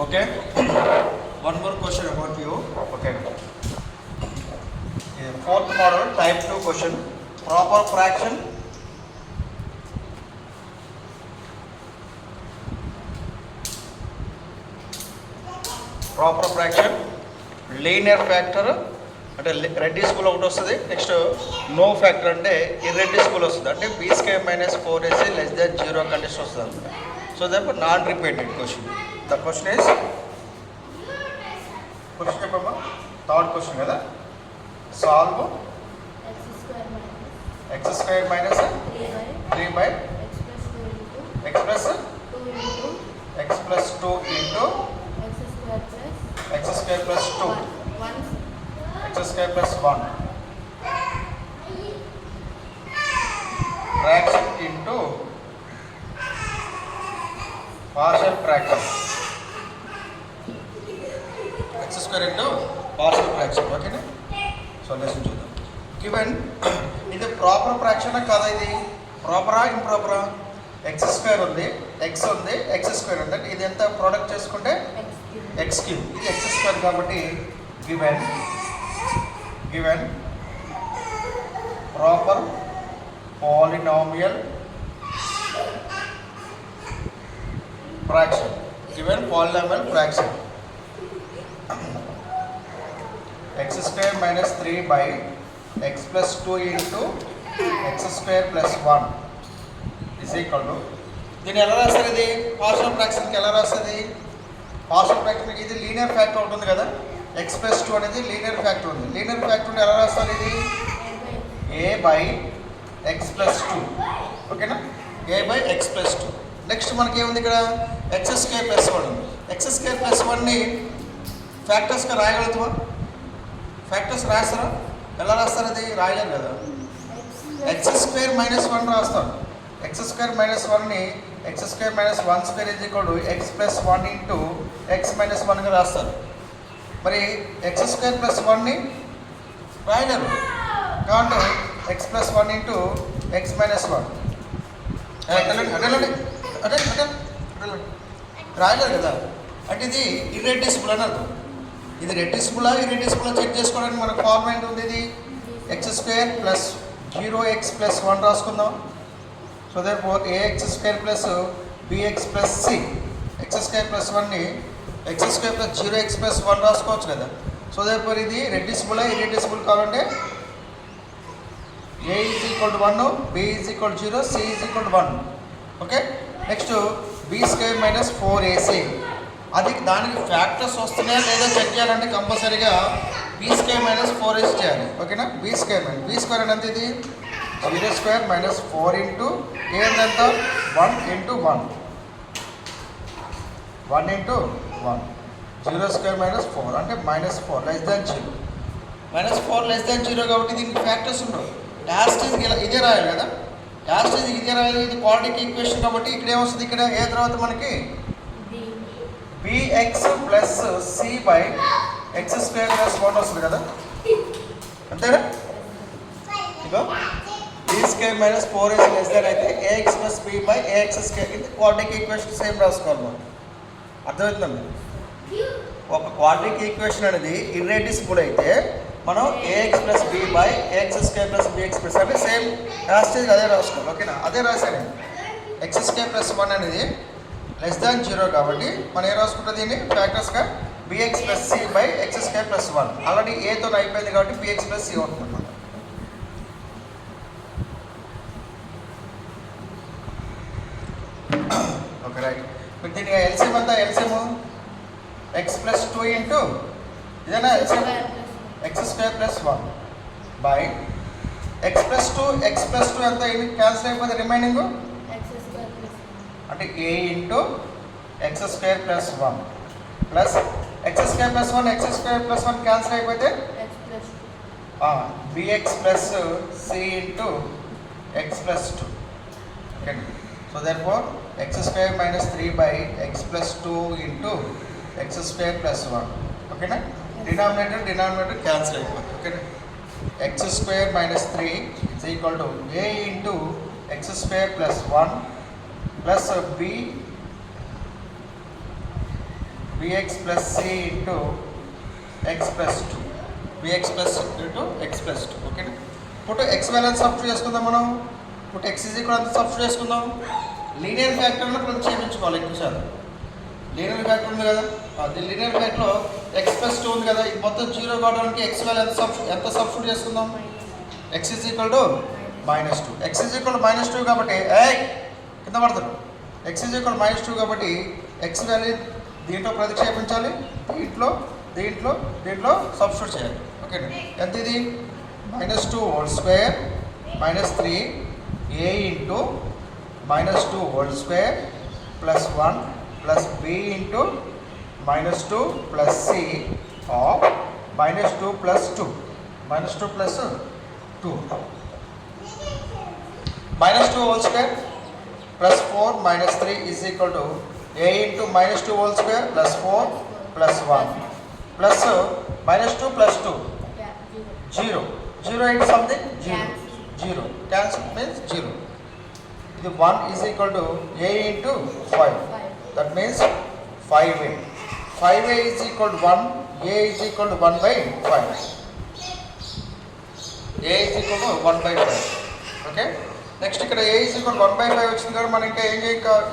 Okay. One more question about you. Okay. Fourth model, type 2 question. Proper fraction. Proper fraction. Linear factor. అంటే reducible ఒకటి వస్తుంది. Next no factor అంటే irreducible వస్తుంది. అంటే b square minus 4ac less than 0 condition వస్తుంది అనమాట. So that non repeated question. The question is question చెప్పమ్మా. Third question కదా. Solve x square minus 3 by x plus 2 into x square plus 2 x square plus 1 fraction into partial fraction. X square into partial fraction. Okay na? So let's do that. Given ఇది proper fraction కాదా? ఇది ప్రాపరా ఇంప్రాపరా? x square ఉంది, x ఉంది, x square ఉంది. ఇది ఎంత product చేసుకుంటే x cube. ఇది x స్క్వేర్ కాబట్టి given proper polynomial fraction. Given polynomial fraction. X square minus 3 by x plus 2 into x square plus 1 is equal to. దీన్ని ఎలా రాస్తారు? ఇది పార్షియల్ ఫ్రాక్షన్కి ఎలా రాస్తుంది? పార్షియల్ ఫ్రాక్షన్కి ఇది లీనియర్ ఫ్యాక్టర్ ఉంటుంది కదా. x ప్లస్ 2 అనేది లీనియర్ ఫ్యాక్టర్ ఉంది. లీనియర్ ఫ్యాక్టర్ ఎలా రాస్తారు? ఇది a బై x ప్లస్ 2. ఓకేనా? a by x plus 2. Next మనకి ఏముంది ఇక్కడ? x స్క్వేర్ ప్లస్ 1 ఉంది. x స్క్వేర్ ప్లస్ 1ని ఫ్యాక్టర్స్గా రాయగలుగుతామా? ఫ్యాక్టర్స్ రాస్తారా? ఎలా రాస్తారు? అది రాయలేరు కదా. x స్క్వేర్ మైనస్ 1 రాస్తాం. x స్క్వేర్ మైనస్ 1ని x square minus 1 square is equal to x plus 1 into x minus 1గా రాస్తారు. మరి x స్క్వేర్ ప్లస్ 1ని రాయలేరు కాబట్టి x plus 1 into x minus 1 రాయలేరు కదా. అంటే ఇది ఇర్రెడ్యూసిబుల్ అని అర్థం. ఇది రెడ్యూసిబులా ఇర్రెడ్యూసిబులా చెక్ చేసుకోవడానికి మనకు ఫార్ములా ఉంది. ఇది x square plus 0x plus 1 రాసుకుందాం. So therefore ax square plus bx plus c. x square plus 1ని x square plus 0x plus 1 రాసుకోవచ్చు కదా. సో దేర్ఫోర్ ఇది రెడ్యూసిబుల్ ఇర్రెడ్యూసిబుల్ కావాలంటే a is equal to 1, b is equal to 0, c is equal to 1. Okay. Next b square minus 4ac. అది దానికి factors వస్తున్నాయా లేదా check చేయాలంటే కంపల్సరీగా b స్క్వేర్ మైనస్ 4ac చేయాలి. ఓకేనా? b స్క్వేర్ అంటే ఇది 0 స్క్వేర్ మైనస్ 4 ఇంటూ ఏంటంత 1 ఇంటూ 1 ఇంటూ 1. 0 స్క్వేర్ మైనస్ 4 అంటే minus 4 less than 0. Minus 4 less than 0 కాబట్టి దీనికి ఫ్యాక్టర్స్ ఉండవు. లాస్ట్ ఇదే రాయాలి కదా. లాస్ట్ ఇదే రాయాలి. ఇది క్వాడ్రాటిక్ ఈక్వేషన్ కాబట్టి ఇక్కడ ఏమొస్తుంది? ఇక్కడ ఏ తర్వాత మనకి bx plus c by x square plus 1 వస్తుంది కదా. అంతేనా? ఇక b square minus 4ac less దాన్ అయితే ax plus b by ax square. ఇది క్వాడ్రాటిక్ ఈక్వేషన్ సేమ్ రాసుకోవాలి మనం. అర్థమవుతుందండి? ఒక క్వాడ్రాటిక్ ఈక్వేషన్ అనేది ఇర్రెడ్యూసిబుల్ అయితే మనం ax plus b by ax square plus bx plus అంటే సేమ్ రాస్తే అదే రాసుకోవాలి. ఓకేనా? అదే రాశాను. x స్క్వేర్ ప్లస్ 1 అనేది లెస్ దాన్ 0 కాబట్టి మనం ఏం రాసుకుంటుంది? దీన్ని ఫ్యాక్టర్స్గా bx plus c by x square plus 1. Already ఏతో అయిపోయింది కాబట్టి bx ప్లస్ c ఉంటుంది అనమాట. Okay right. ఇప్పుడు దీనికి ఎల్సిఎం అంతా ఎల్సిఎం x ప్లస్ 2 ఇంటూ ఇదేనా LCM x square plus 1 by x plus 2 అంతా క్యాన్సిల్ అయిపోతే రిమైనింగ్ అంటే a into x square plus 1 plus x square plus 1 x square plus 1 cancel అయిపోతే bx plus c into x plus 2. Okay. So therefore x square minus 3 by x plus 2 into x square plus 1. ఓకేనా? Denominator cancel అయిపోతుంది. ఓకేనా? x square minus 3 is equal to a into x square plus 1 plus b bx plus c into x plus 2 bx plus into x plus 2 ఓకేనా. ఇప్పుడు x value substitute చేసుకుందాం మనం. ఇప్పుడు x is equal అంత substitute చేసుకుందాం. Linear ఫ్యాక్టర్లో కొంచెం చేయించుకోవాలి ఎక్కువ శాతం. లీనియర్ ఫ్యాక్టర్ ఉంది కదా, అది లీనియర్ ఫ్యాక్టర్లో x plus 2 ఉంది కదా, ఇది మొత్తం జీరో కావడానికి x వాల్యూ ఎంత సబ్స్టిట్యూట్ చేసుకుందాం. x is equal to -2. x is equal -2 కాబట్టి కింద పడతారు. x ఈజ్ ఈక్వల్ -2 కాబట్టి x వాల్యూ దీంట్లో ప్రతిక్షేపించాలి, దీంట్లో దీంట్లో దీంట్లో సబ్స్టిట్యూట్ చేయాలి. ఓకేనా. ఎంత ఇది -2 whole square -3 a into -2 whole square plus 1 plus b into -2 plus c of -2 plus 2 -2 plus 2 -2 whole square plus 4 -3 is equal to a into -2 whole square plus 4 plus 1 plus -2 plus 2 0 0 into something 0 cancel means 0. The 1 is equal to a into 5. That means 5a. 5a is equal to 1. A is equal to 1 by 5. A is equal to 1 by 5. Okay. Next ఇక్కడ a is equal to 1 by 5 వచ్చింది కదా, మనం ఇంకా ఏం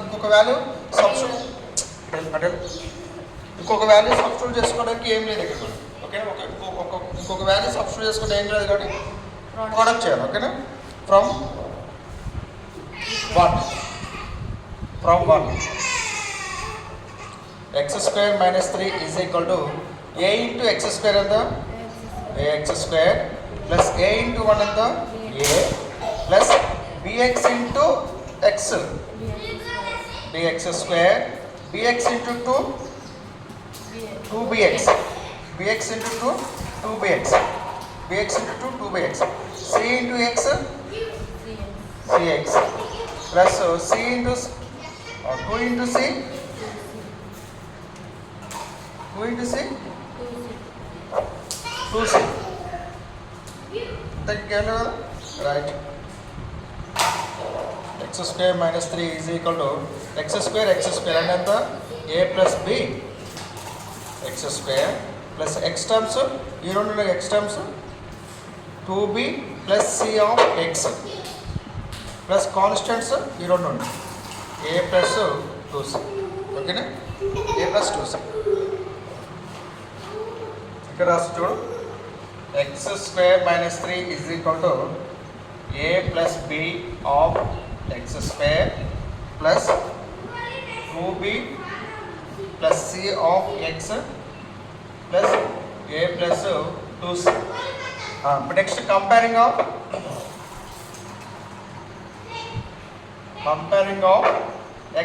ఇంకొక value substitute ఇంకొక value substitute చేసుకోవడానికి ఏం లేదు ఇక్కడ మనం. ఓకే. ఇంకొక వాల్యూ సబ్స్టిట్యూట్ చేసుకుంటే ఏం లేదు కాబట్టి ప్రోడక్ట్ చేయాలి. ఓకేనా. From 1 x square minus 3 is equal to a into x square ఎంత ax square plus a into 1 ఎంత a plus bx into x bx square bx into 2 2bx bx into 2 2bx bx into 2 2bx c into x cx plus c into 2 into c 2 into c 2c right. x square minus 3 is equal to x square and ఎంత a plus b x square plus x terms ఈ రెండు x terms 2b plus c of x plus constants ఈ రెండు ఉన్నాయి a plus 2c. ఓకేనా. a plus 2c ఇక్కడ రాసి చూడు. x square minus 3 is equal to a plus b of x square plus 2b plus c of x plus a plus 2c. Next comparing of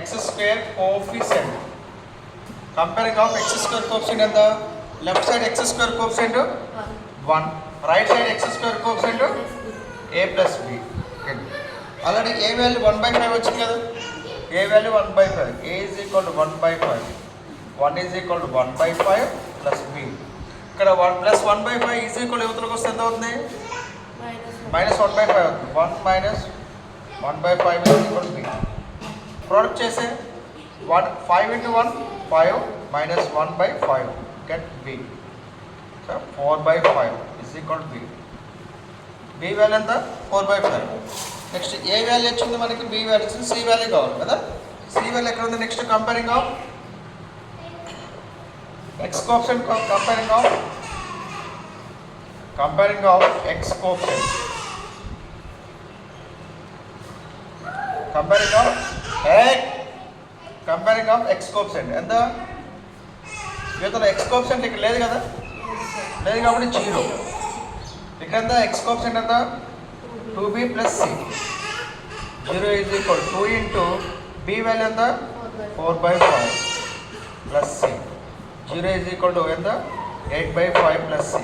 x square coefficient. Comparing of x square coefficient and the left side x square coefficient 1, right side x square coefficient a plus b. Already a value 1 by 5 వచ్చింది కదా, a value 1 by 5, a is equal to 1 by 5, 1 is equal to 1 by 5 plus b. ఇక్కడ 1 plus 1 by 5 is equal to యువతలకు వస్తే ఎంత అవుతుంది minus 1 by 5 అవుతుంది. 1 minus 1 by 5 is equal to b. Product చేసే 5 into 1 5 minus 1 by 5 get b. So 4 by 5 is equal to b. b value ఎంత 4 by 5. Next A value వచ్చింది మనకి, b value వచ్చింది, c వాల్యూ కావాలి కదా. c వాల్యూ ఎక్కడ ఉంది. Next comparing of x coefficient, comparing of x coefficient, comparing of x coefficient ఎంత ఇతర x coefficient ఇక్కడ లేదు కదా, లేదు కాబట్టి 0. ఇక్కడ ఎంత x coefficient ఎంత 2b plus c. 0 is equal to 2 into b value ఎంత 4 by 5 plus c. 0 is equal to ఎంత 8 by 5 plus c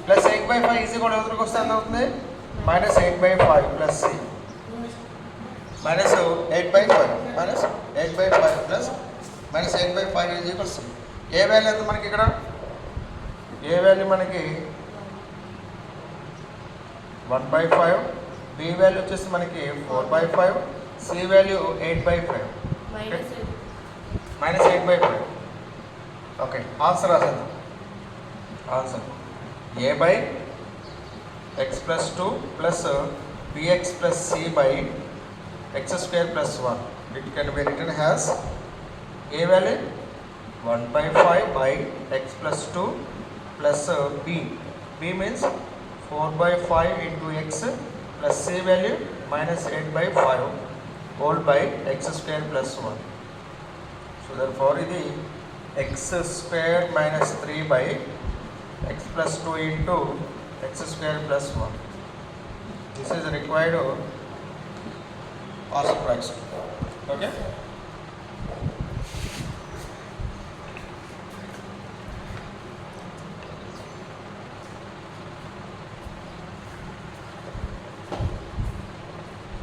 plus 8 by 5 is equal to ఎవరికి వస్తే ఎంత అవుతుంది minus 8 by 5 plus c minus 8 by 5 minus 8 by 5 plus minus 8 by 5 is equal to c. A value ఎంత మనకి ఇక్కడ, ఏ value మనకి 1 by 5, b value వచ్చేసి మనకి 4 by 5, c value 8 by 5 minus 8 by 5. Okay answer రాసేద్దాం. Answer A by X plus 2 plus BX plus C by X square plus 1. It can be written as a value 1/5 by x plus 2 plus b. b means 4/5 into x plus c value minus 8/5 whole by x square plus 1. So therefore ఇది x square minus 3 by x plus 2 into x square plus 1. This is required partial fraction. Okay.